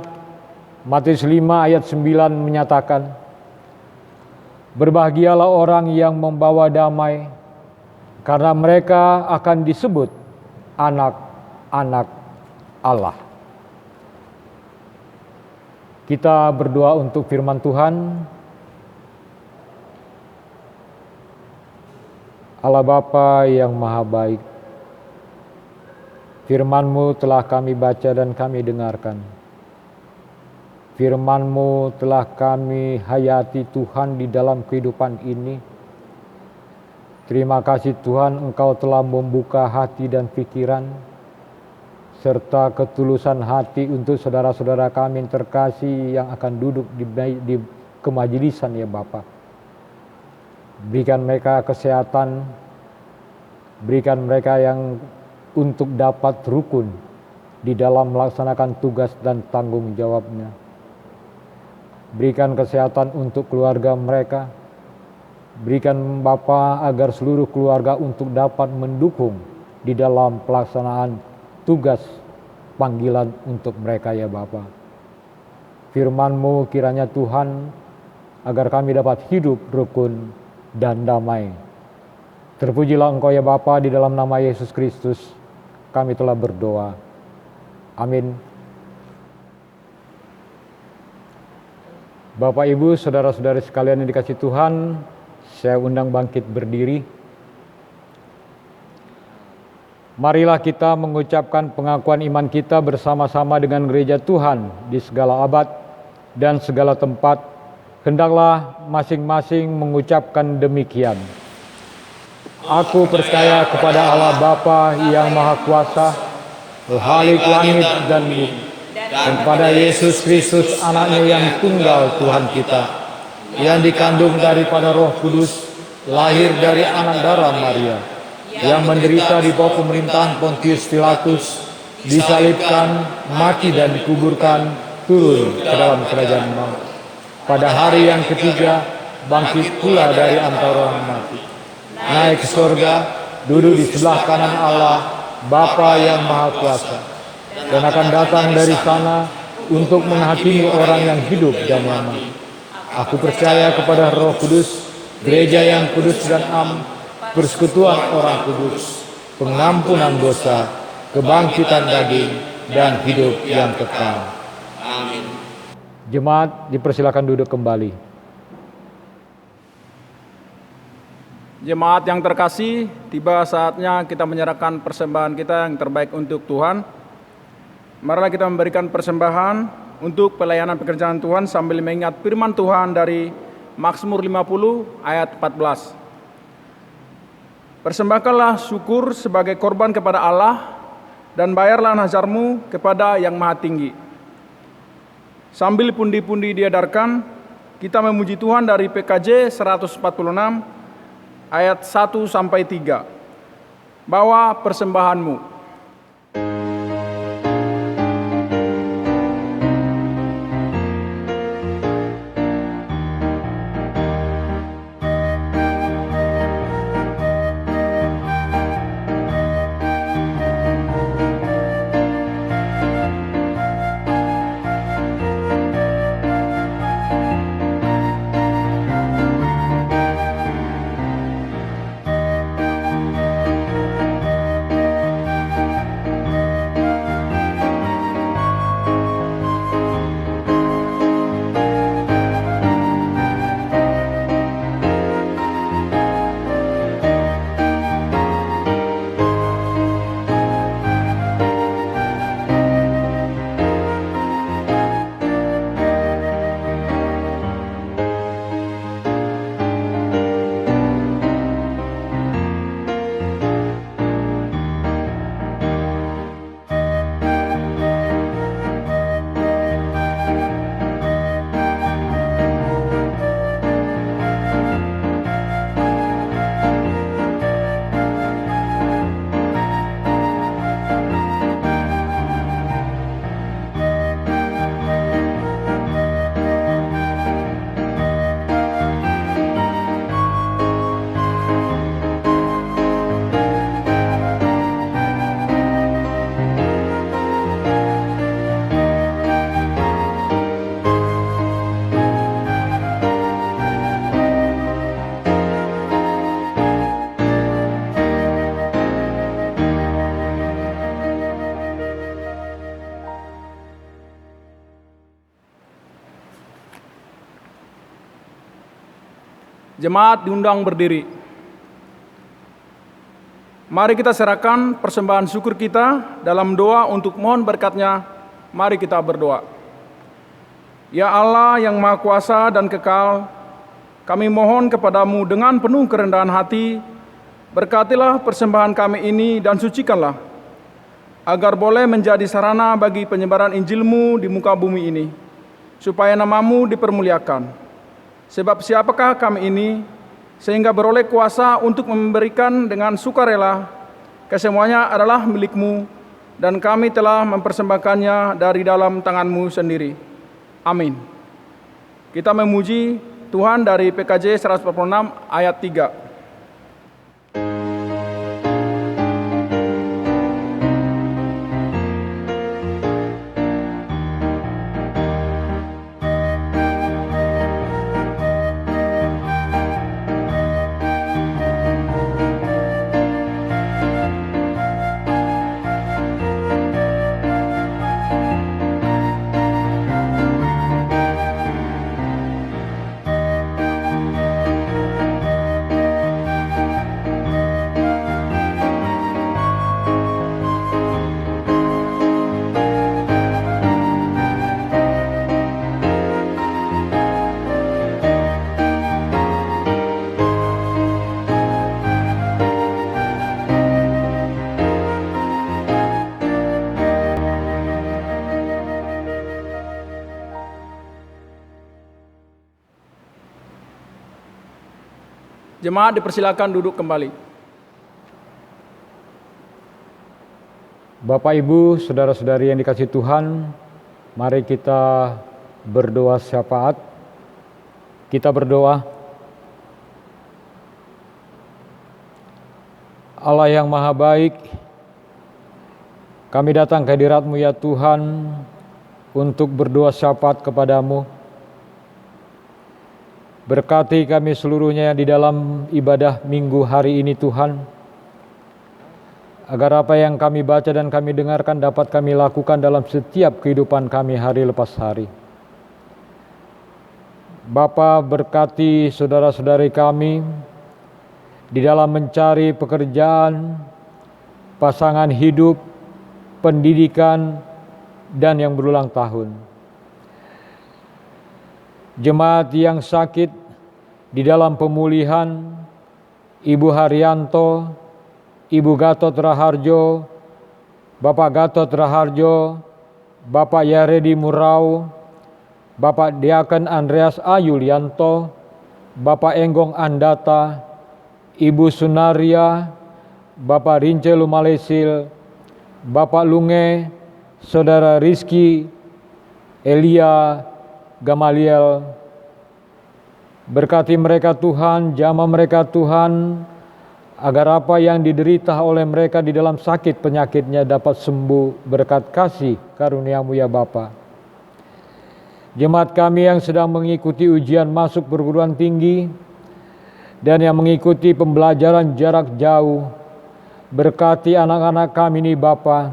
Matius 5 ayat 9 menyatakan, berbahagialah orang yang membawa damai, karena mereka akan disebut anak-anak Allah. Kita berdoa untuk firman Tuhan. Allah Bapa yang Maha Baik, firman-Mu telah kami baca dan kami dengarkan. Firman-Mu telah kami hayati Tuhan di dalam kehidupan ini. Terima kasih Tuhan, Engkau telah membuka hati dan pikiran, serta ketulusan hati untuk saudara-saudara kami yang terkasih yang akan duduk di kemajelisan ya Bapa. Berikan mereka kesehatan, berikan mereka yang untuk dapat rukun di dalam melaksanakan tugas dan tanggung jawabnya. Berikan kesehatan untuk keluarga mereka. Berikan Bapa agar seluruh keluarga untuk dapat mendukung di dalam pelaksanaan tugas panggilan untuk mereka ya Bapa. Firman-Mu kiranya Tuhan agar kami dapat hidup rukun dan damai. Terpujilah Engkau ya Bapa, di dalam nama Yesus Kristus kami telah berdoa. Amin. Bapak, Ibu, saudara-saudari sekalian yang dikasihi Tuhan, Saya undang bangkit berdiri. Marilah kita mengucapkan pengakuan iman kita bersama-sama dengan gereja Tuhan di segala abad dan segala tempat. Hendaklah masing-masing mengucapkan demikian. Aku percaya kepada Allah Bapa yang Maha Kuasa, Khalik langit dan bumi, dan kepada Yesus Kristus anaknya yang tunggal Tuhan kita, yang dikandung daripada Roh Kudus, lahir dari anak darah Maria, yang menderita di bawah pemerintahan Pontius Pilatus, disalibkan, mati dan dikuburkan, turun ke dalam kerajaan maut. Pada hari yang ketiga, bangkit pula dari antara orang mati, naik ke surga, duduk di sebelah kanan Allah, Bapa yang Maha Kuasa, dan akan datang dari sana untuk menghakimi orang yang hidup dan yang mati. Aku percaya kepada Roh Kudus, gereja yang kudus dan am, persekutuan orang kudus, pengampunan dosa, kebangkitan daging, dan hidup yang kekal. Amin. Jemaat dipersilakan duduk kembali. Jemaat yang terkasih, tiba saatnya kita menyerahkan persembahan kita yang terbaik untuk Tuhan. Marilah kita memberikan persembahan untuk pelayanan pekerjaan Tuhan sambil mengingat firman Tuhan dari Mazmur 50 ayat 14. Persembahkanlah syukur sebagai korban kepada Allah dan bayarlah nazarmu kepada Yang Maha Tinggi. Sambil pundi-pundi diedarkan, kita memuji Tuhan dari PKJ 146 ayat 1-3. Bawa persembahanmu. Jemaat diundang berdiri. Mari kita serahkan persembahan syukur kita dalam doa untuk mohon berkat-Nya. Mari kita berdoa. Ya Allah yang Maha Kuasa dan kekal, kami mohon kepadamu dengan penuh kerendahan hati, berkatilah persembahan kami ini dan sucikanlah, agar boleh menjadi sarana bagi penyebaran Injil-Mu di muka bumi ini, supaya nama-Mu dipermuliakan. Sebab siapakah kami ini, sehingga beroleh kuasa untuk memberikan dengan sukarela, kesemuanya adalah milik-Mu, dan kami telah mempersembahkannya dari dalam tangan-Mu sendiri. Amin. Kita memuji Tuhan dari PKJ 146 ayat 3. Jemaat dipersilakan duduk kembali. Bapak, Ibu, saudara-saudari yang dikasihi Tuhan, mari kita berdoa syafaat. Kita berdoa. Allah yang maha baik, kami datang ke hadirat-Mu ya Tuhan untuk berdoa syafaat kepadamu. Berkati kami seluruhnya di dalam ibadah minggu hari ini Tuhan, agar apa yang kami baca dan kami dengarkan dapat kami lakukan dalam setiap kehidupan kami hari lepas hari. Bapa, berkati saudara-saudari kami di dalam mencari pekerjaan, pasangan hidup, pendidikan, dan yang berulang tahun. Jemaat yang sakit di dalam pemulihan, Ibu Haryanto, Ibu Gatot Raharjo, Bapak Gatot Raharjo, Bapak Yaredi Murau, Bapak Diaken Andreas Ayulianto, Bapak Enggong Andata, Ibu Sunaria, Bapak Rince Lumalesil, Bapak Lunge, Saudara Rizky, Elia, Gamaliel. Berkati mereka Tuhan, jamah mereka Tuhan, agar apa yang diderita oleh mereka di dalam sakit penyakitnya dapat sembuh berkat kasih karunia-Mu ya Bapa. Jemaat kami yang sedang mengikuti ujian masuk perguruan tinggi dan yang mengikuti pembelajaran jarak jauh, berkati anak-anak kami ini Bapa,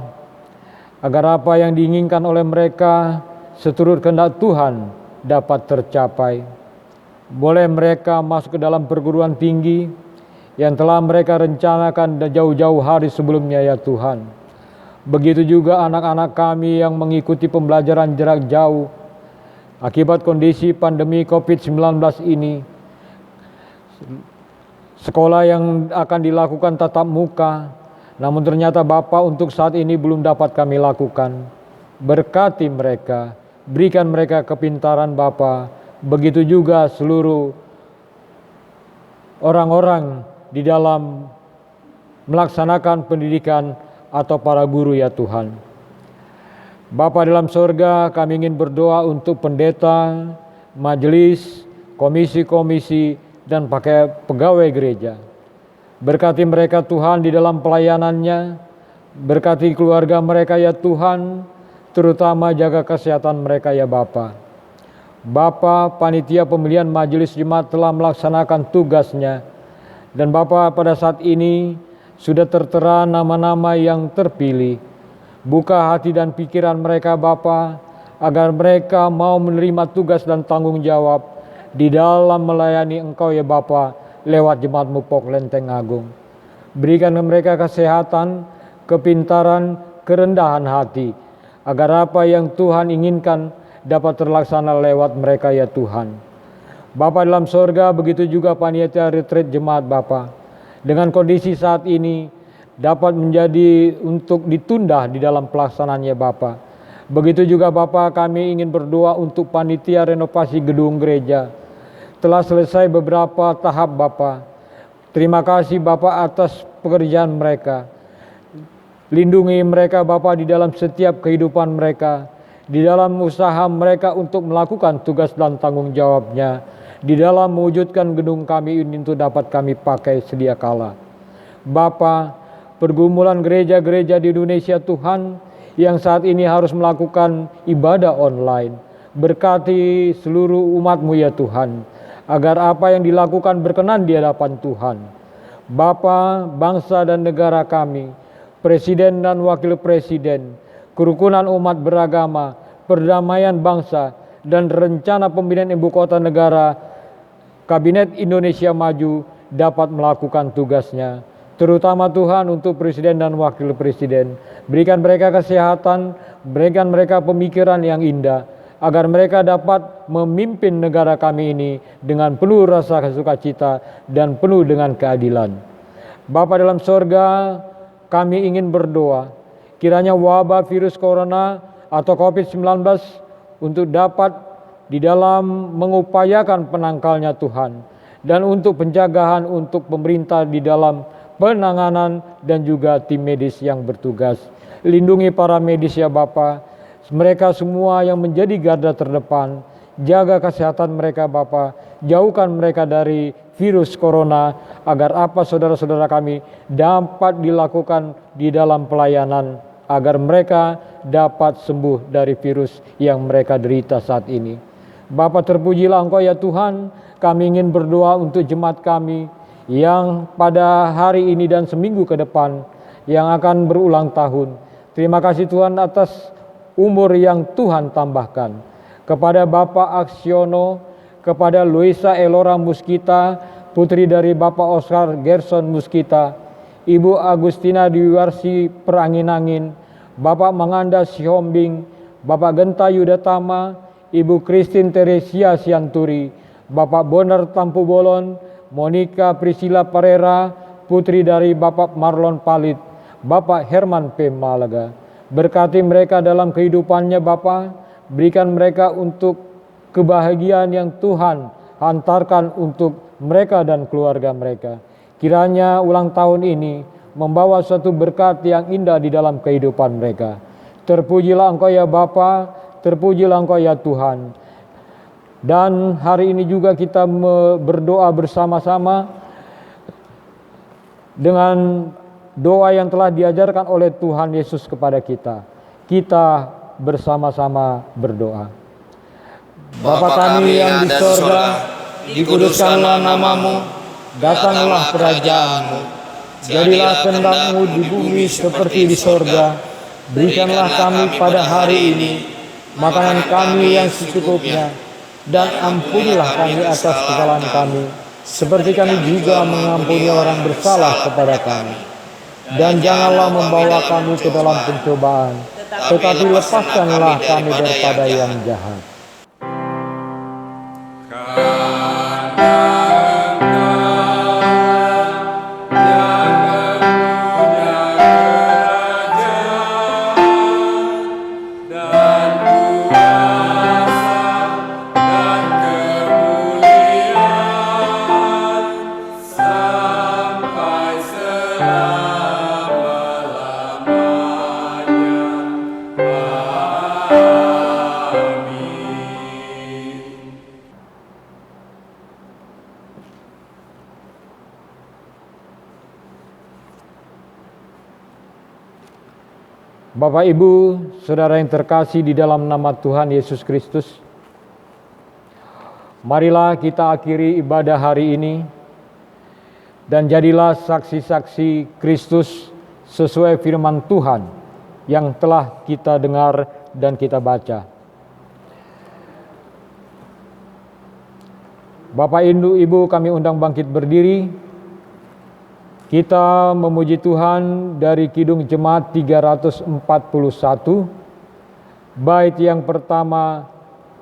agar apa yang diinginkan oleh mereka seturut kehendak Tuhan dapat tercapai. Boleh mereka masuk ke dalam perguruan tinggi yang telah mereka rencanakan jauh-jauh hari sebelumnya ya Tuhan. Begitu juga anak-anak kami yang mengikuti pembelajaran jarak jauh akibat kondisi pandemi COVID-19 ini. Sekolah yang akan dilakukan tatap muka, namun ternyata Bapa untuk saat ini belum dapat kami lakukan. Berkati mereka, berikan mereka kepintaran Bapa. Begitu juga seluruh orang-orang di dalam melaksanakan pendidikan atau para guru ya Tuhan. Bapa dalam sorga, kami ingin berdoa untuk pendeta, majelis, komisi-komisi, dan pakai pegawai gereja. Berkati mereka Tuhan di dalam pelayanannya, berkati keluarga mereka ya Tuhan, terutama jaga kesehatan mereka ya Bapa. Bapa, panitia pemilihan majelis jemaat telah melaksanakan tugasnya, dan Bapa pada saat ini sudah tertera nama-nama yang terpilih. Buka hati dan pikiran mereka Bapa, agar mereka mau menerima tugas dan tanggung jawab di dalam melayani Engkau ya Bapa lewat jemaat-Mu Pok Lenteng Agung. Berikan mereka kesehatan, kepintaran, kerendahan hati, agar apa yang Tuhan inginkan dapat terlaksana lewat mereka ya Tuhan. Bapa dalam sorga, begitu juga panitia retreat jemaat Bapa, dengan kondisi saat ini dapat menjadi untuk ditunda di dalam pelaksanaannya Bapa. Begitu juga Bapa, kami ingin berdoa untuk panitia renovasi gedung gereja. Telah selesai beberapa tahap Bapa. Terima kasih Bapa atas pekerjaan mereka. Lindungi mereka Bapa di dalam setiap kehidupan mereka, di dalam usaha mereka untuk melakukan tugas dan tanggung jawabnya, di dalam mewujudkan gedung kami ini untuk dapat kami pakai sedia kala. Bapa, pergumulan gereja-gereja di Indonesia Tuhan yang saat ini harus melakukan ibadah online, berkati seluruh umat-Mu ya Tuhan, agar apa yang dilakukan berkenan di hadapan Tuhan. Bapa, bangsa dan negara kami, presiden dan wakil presiden, kerukunan umat beragama, perdamaian bangsa, dan rencana pemindahan ibu kota negara, Kabinet Indonesia Maju dapat melakukan tugasnya. Terutama Tuhan untuk presiden dan wakil presiden. Berikan mereka kesehatan, berikan mereka pemikiran yang indah, agar mereka dapat memimpin negara kami ini dengan penuh rasa sukacita dan penuh dengan keadilan. Bapa dalam sorga, kami ingin berdoa, kiranya wabah virus corona atau COVID-19 untuk dapat di dalam mengupayakan penangkalnya Tuhan, dan untuk penjagaan untuk pemerintah di dalam penanganan dan juga tim medis yang bertugas. Lindungi para medis ya Bapa, mereka semua yang menjadi garda terdepan. Jaga kesehatan mereka Bapa, jauhkan mereka dari virus corona agar apa saudara-saudara kami dapat dilakukan di dalam pelayanan agar mereka dapat sembuh dari virus yang mereka derita saat ini. Bapa, terpujilah Engkau ya Tuhan. Kami ingin berdoa untuk jemaat kami yang pada hari ini dan seminggu ke depan yang akan berulang tahun. Terima kasih Tuhan atas umur yang Tuhan tambahkan. Kepada Bapak Aksiono, kepada Luisa Elora Muskita, putri dari Bapak Oscar Gerson Muskita, Ibu Agustina Dwiwarsi Perangin-angin, Bapak Manganda Sihombing, Bapak Genta Yudatama, Ibu Christine Teresia Sianturi, Bapak Bonar Tampu Bolon, Monica Priscilla Parera, putri dari Bapak Marlon Palit, Bapak Herman P. Malaga. Berkati mereka dalam kehidupannya Bapak, berikan mereka untuk kebahagiaan yang Tuhan hantarkan untuk mereka dan keluarga mereka. Kiranya ulang tahun ini membawa suatu berkat yang indah di dalam kehidupan mereka. Terpujilah Engkau ya Bapa, terpujilah Engkau ya Tuhan. Dan hari ini juga kita berdoa bersama-sama dengan doa yang telah diajarkan oleh Tuhan Yesus kepada kita. Kita bersama-sama berdoa. Bapa kami yang di sorga, dikuduskanlah namamu, datanglah kerajaanmu, jadilah kehendak-Mu di bumi seperti di sorga. Berikanlah kami pada hari ini makanan kami yang secukupnya, dan ampunilah kami atas kesalahan kami, seperti kami juga mengampuni orang bersalah kepada kami. Dan janganlah membawa kami ke dalam pencobaan, tetapi lepaskanlah kami daripada yang jahat. Bapak, Ibu, Saudara yang terkasih di dalam nama Tuhan Yesus Kristus, marilah kita akhiri ibadah hari ini dan jadilah saksi-saksi Kristus sesuai firman Tuhan yang telah kita dengar dan kita baca. Bapak, Ibu, kami undang bangkit berdiri. Kita memuji Tuhan dari Kidung Jemaat 341, bait yang pertama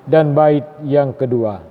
dan bait yang kedua.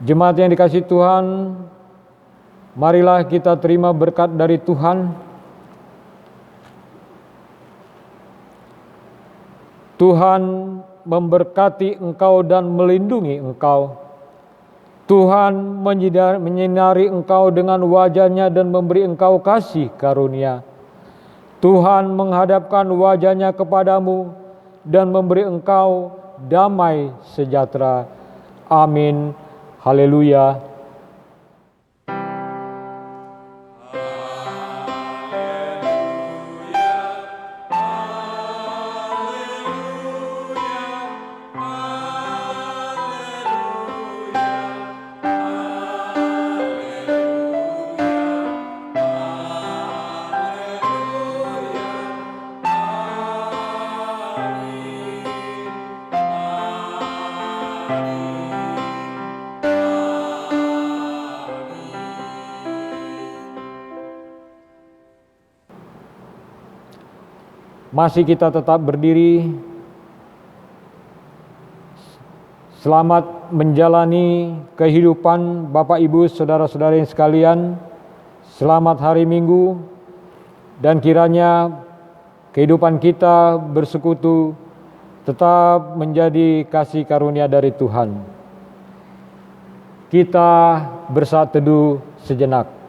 Jemaat yang dikasihi Tuhan, marilah kita terima berkat dari Tuhan. Tuhan memberkati engkau dan melindungi engkau. Tuhan menyinari engkau dengan wajah-Nya dan memberi engkau kasih karunia. Tuhan menghadapkan wajah-Nya kepadamu dan memberi engkau damai sejahtera. Amin. Haleluya. Masih kita tetap berdiri. Selamat menjalani kehidupan Bapak Ibu Saudara-saudara yang sekalian. Selamat hari Minggu, dan kiranya kehidupan kita bersekutu tetap menjadi kasih karunia dari Tuhan. Kita bersaat teduh sejenak.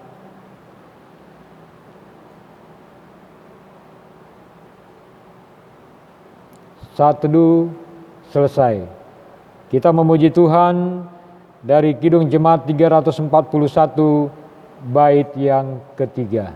Saat teduh selesai. Kita memuji Tuhan dari Kidung Jemaat 341 bait yang ketiga.